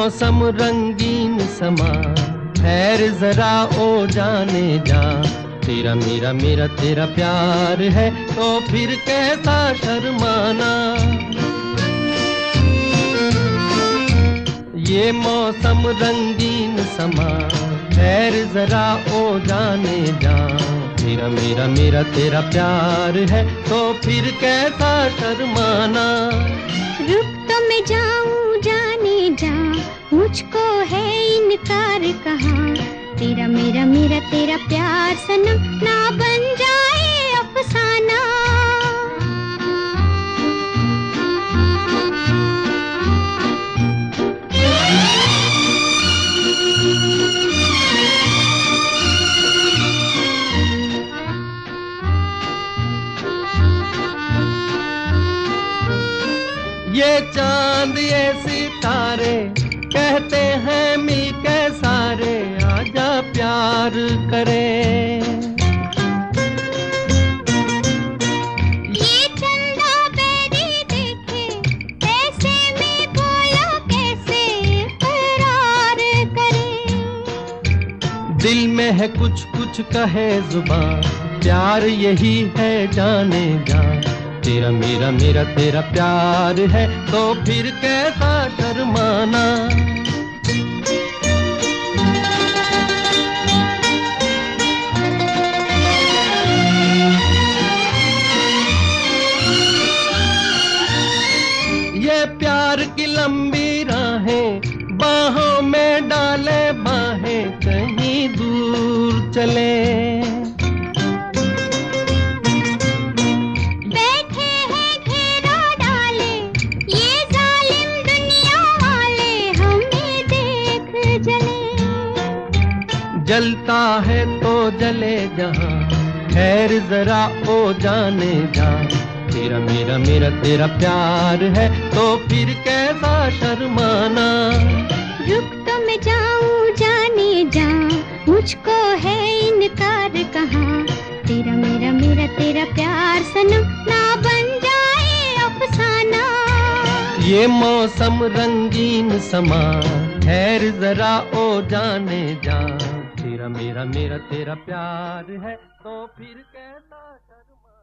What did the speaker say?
मौसम रंगीन समा, ठहर जरा ओ जाने जा। तेरा मेरा मेरा तेरा प्यार है तो फिर कैसा शर्माना। ये मौसम रंगीन समा, ठहर जरा ओ जाने जा। तेरा मेरा मेरा तेरा प्यार है तो फिर कैसा शर्माना। रुक तो मैं जाऊं जाने जा, मुझको है इनकार कहाँ। तेरा मेरा मेरा तेरा प्यार सनम ना बन जाए अफसाना। ये चांद ये सितारे कहते हैं मिलके सारे, आजा प्यार करें। ये चंदा बेरी देखे कैसे मैं बोलो कैसे करार करे। दिल में है कुछ कुछ कहे जुबान, प्यार यही है जाने जा। तेरा मेरा मेरा तेरा प्यार है तो फिर कैसा शर्माना। ये प्यार की लंबी राहें, बाहों में डाले बाहें, कहीं दूर चले। जलता है तो जले जहां, खैर जरा ओ जाने जा। तेरा मेरा मेरा तेरा प्यार है तो फिर कैसा शर्माना। रुक तो मैं जाऊं जाने जा, मुझको है इनकार कहाँ। तेरा मेरा मेरा तेरा प्यार सनम ना बन जाए अफसाना। ये मौसम रंगीन समा, ठहर जरा ओ जाने जा। तेरा मेरा मेरा तेरा प्यार है तो फिर कैसा शर्मा।